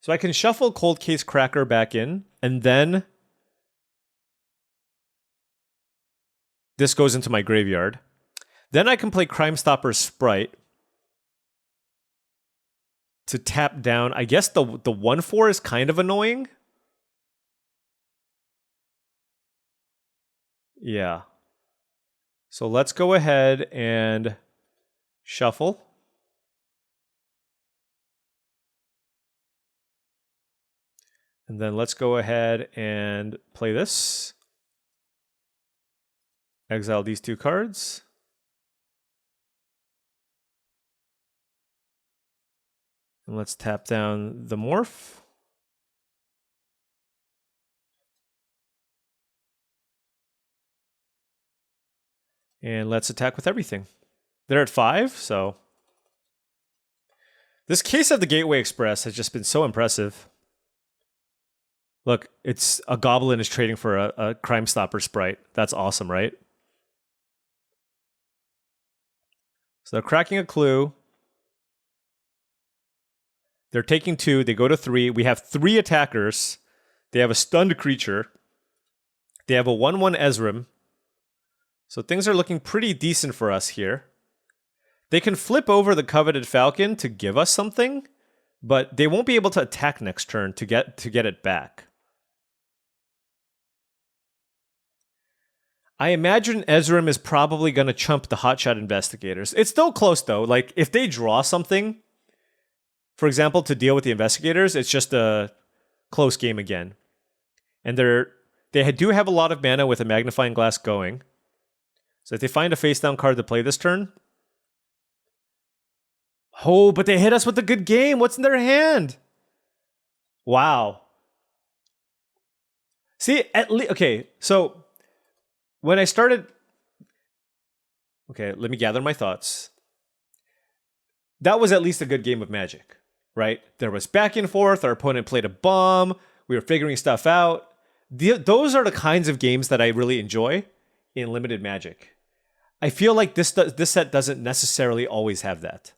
So I can shuffle Cold Case Cracker back in, and then this goes into my graveyard. Then I can play Crime Stopper Sprite to tap down. I guess the 1/4 is kind of annoying. Yeah. So let's go ahead and shuffle. And then let's go ahead and play this. Exile these 2 cards. And let's tap down the morph. And let's attack with everything. They're at 5, so... This case of the Gateway Express has just been so impressive. Look, it's a goblin is trading for a Crime Stopper sprite. That's awesome, right? So they're cracking a clue. They're taking 2. They go to 3. We have 3 attackers. They have a stunned creature. They have a 1/1 Ezrim. So things are looking pretty decent for us here. They can flip over the Coveted Falcon to give us something, but they won't be able to attack next turn to get it back. I imagine Ezrim is probably going to chump the Hotshot Investigators. It's still close, though. Like, if they draw something, for example, to deal with the Investigators, it's just a close game again. And they do have a lot of mana with a Magnifying Glass going. So if they find a face-down card to play this turn... Oh, but they hit us with a good game. What's in their hand? Wow. See, at least... Okay, so... When I started... Okay, let me gather my thoughts. That was at least a good game of Magic, right? There was back and forth. Our opponent played a bomb. We were figuring stuff out. Those are the kinds of games that I really enjoy in limited Magic. I feel like this set doesn't necessarily always have that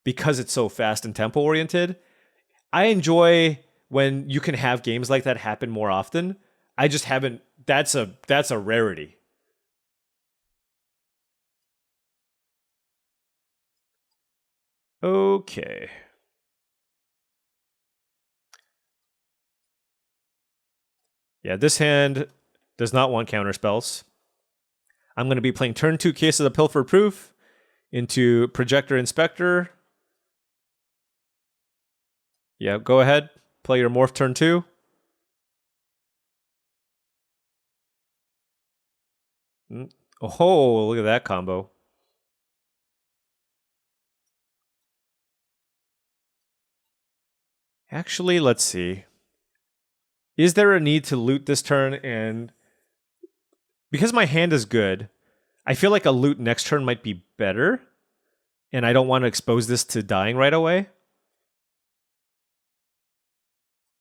because it's so fast and tempo oriented. I enjoy when you can have games like that happen more often. I just haven't. That's a rarity. Okay. Yeah, this hand does not want counter spells. I'm going to be playing turn 2 Cases of Pilfer Proof into Projector Inspector. Yeah, go ahead. Play your morph turn 2. Oh, look at that combo. Actually, let's see. Is there a need to loot this turn and Because my hand is good, I feel like a loot next turn might be better. And I don't want to expose this to dying right away.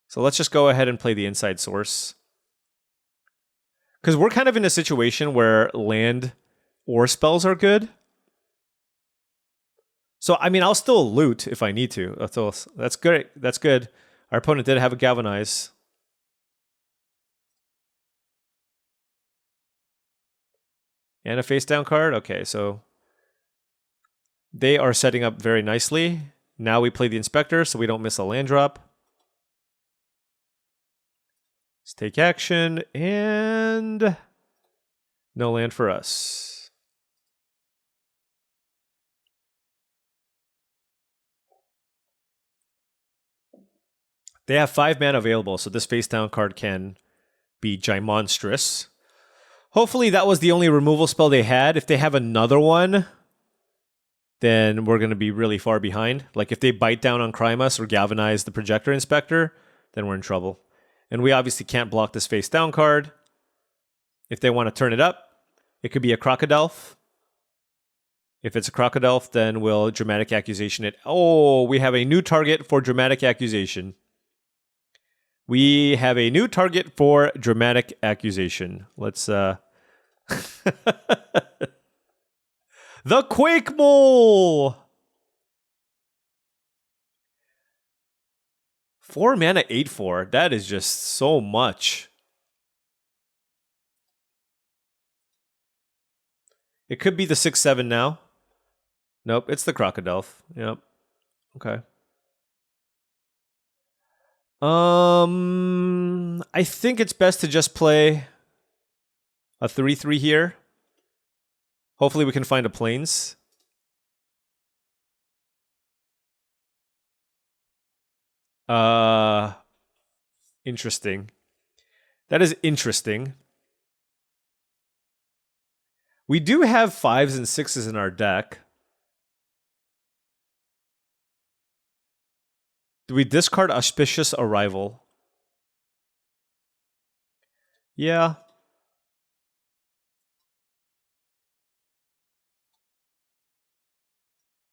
So let's just go ahead and play the inside source. Because we're kind of in a situation where land or spells are good. So, I mean, I'll still loot if I need to. That's good. That's good. Our opponent did have a Galvanize. And a face down card? Okay, so they are setting up very nicely. Now we play the Inspector so we don't miss a land drop. Let's take action, and no land for us. They have 5 mana available, so this face down card can be gimonstrous. Hopefully that was the only removal spell they had. If they have another one, then we're going to be really far behind. Like if they bite down on Krymus or galvanize the Projector Inspector, then we're in trouble. And we obviously can't block this face down card. If they want to turn it up, it could be a Crocodile. If it's a Crocodile, then we'll Dramatic Accusation it. Oh, we have a new target for Dramatic Accusation. We have a new target for Dramatic Accusation. Let's The Quake Mole! 4 mana, 8/4. That is just so much. It could be the 6/7 now. Nope, it's the Crocodile. Yep. Okay. I think it's best to just play a 3/3 here. Hopefully we can find a plains. Interesting. That is interesting. We do have 5s and 6s in our deck. Do we discard Auspicious Arrival? Yeah.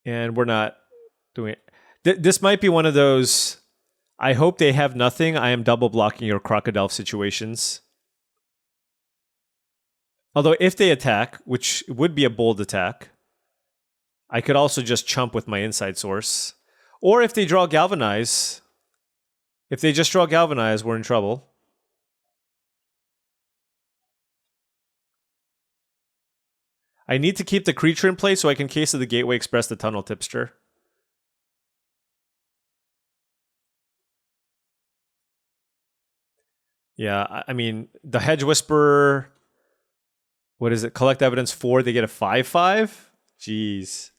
And we're not doing it. This might be one of those, I hope they have nothing, I am double blocking your Crocodile situations. Although if they attack, which would be a bold attack, I could also just chump with my inside source. Or if they draw Galvanize, if they just draw Galvanize, we're in trouble. I need to keep the creature in play so I can case of the Gateway Express the Tunnel Tipster. Yeah, I mean, the Hedge Whisperer, what is it? Collect Evidence 4, they get a 5/5? Jeez.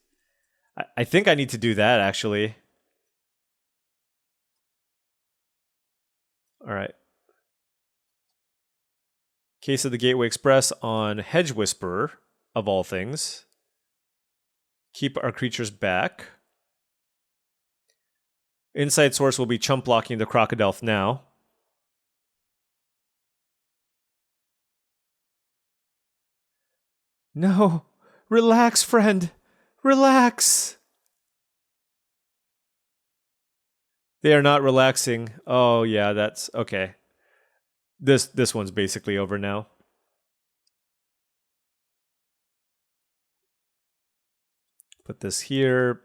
I think I need to do that, actually. All right. Case of the Gateway Express on Hedge Whisperer, of all things. Keep our creatures back. Inside Source will be chump blocking the Crocodile now. No! Relax, friend! Relax! They are not relaxing. Oh, yeah, that's... okay. This one's basically over now. Put this here.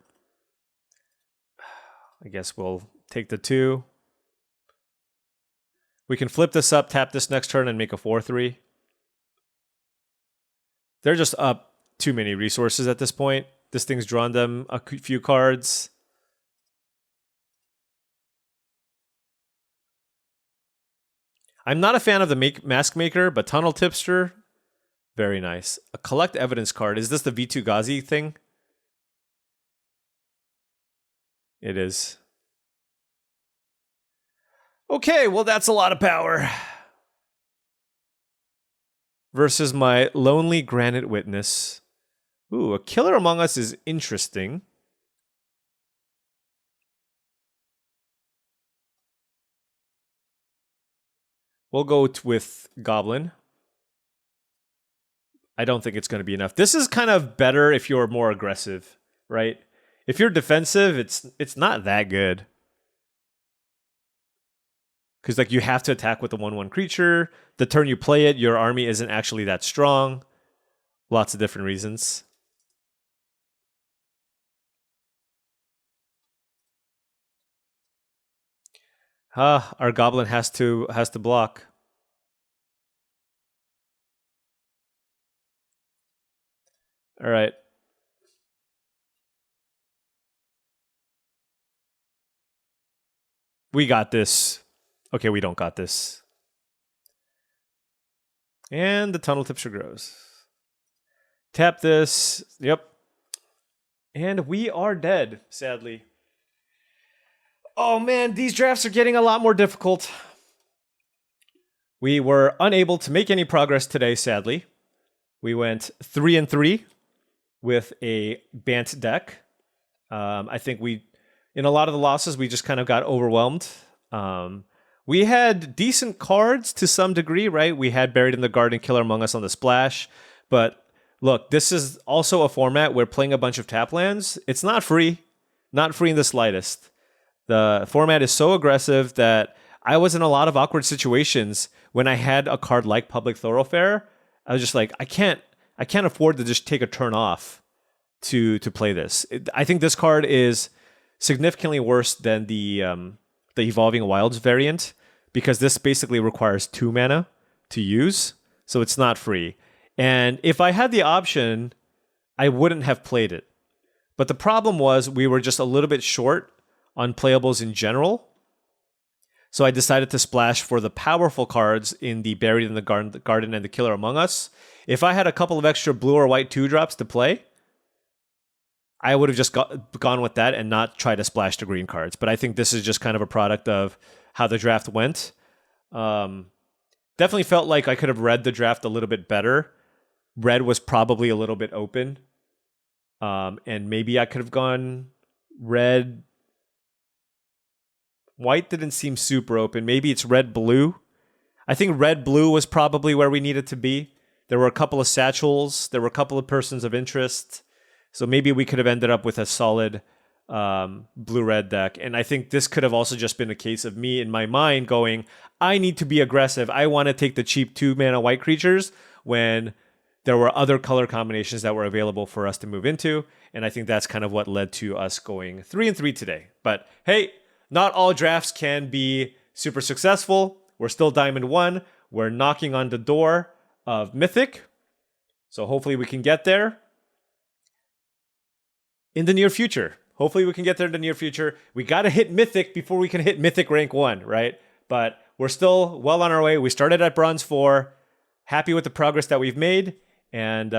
I guess we'll take the 2. We can flip this up, tap this next turn, and make a 4/3. They're just up too many resources at this point. This thing's drawn them a few cards. I'm not a fan of the Mask Maker, but Tunnel Tipster, very nice. A Collect Evidence card. Is this the V2 Ghazi thing? It is. Okay, well that's a lot of power. Versus my Lonely Granite Witness. Ooh, a Killer Among Us is interesting. We'll go with Goblin. I don't think it's going to be enough. This is kind of better if you're more aggressive, right? If you're defensive, it's not that good. Because like you have to attack with a 1/1 creature. The turn you play it, your army isn't actually that strong. Lots of different reasons. Our goblin has to block. All right. We got this. Okay, we don't got this. And the Tunnel Tipster grows. Tap this. Yep. And we are dead, sadly. Oh man, these drafts are getting a lot more difficult. We were unable to make any progress today, sadly. We went 3-3 with a Bant deck. I think in a lot of the losses, we just kind of got overwhelmed. We had decent cards to some degree, right? We had Buried in the Garden, Killer Among Us on the splash. But look, this is also a format where playing a bunch of tap lands, it's not free. Not free in the slightest. The format is so aggressive that I was in a lot of awkward situations when I had a card like Public Thoroughfare. I was just like, I can't afford to just take a turn off to play this. I think this card is significantly worse than the Evolving Wilds variant because this basically requires 2 mana to use, so it's not free. And if I had the option, I wouldn't have played it. But the problem was we were just a little bit short on playables in general. So I decided to splash for the powerful cards in the Buried in the Garden and the Killer Among Us. If I had a couple of extra blue or white 2-drops to play, I would have just gone with that and not try to splash the green cards. But I think this is just kind of a product of how the draft went. Definitely felt like I could have read the draft a little bit better. Red was probably a little bit open. And maybe I could have gone red. White didn't seem super open. Maybe it's red-blue. I think red-blue was probably where we needed to be. There were a couple of satchels. There were a couple of persons of interest. So maybe we could have ended up with a solid blue-red deck. And I think this could have also just been a case of me in my mind going, I need to be aggressive. I want to take the cheap 2-mana white creatures when there were other color combinations that were available for us to move into. And I think that's kind of what led to us going 3-3 today. But hey, not all drafts can be super successful. We're still Diamond 1. We're knocking on the door of Mythic. So hopefully we can get there in the near future. Hopefully we can get there in the near future. We got to hit Mythic before we can hit Mythic rank 1, right? But we're still well on our way. We started at Bronze 4. Happy with the progress that we've made. And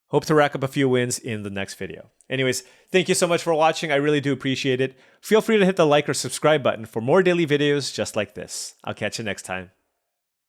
hope to rack up a few wins in the next video. Anyways, thank you so much for watching. I really do appreciate it. Feel free to hit the like or subscribe button for more daily videos just like this. I'll catch you next time.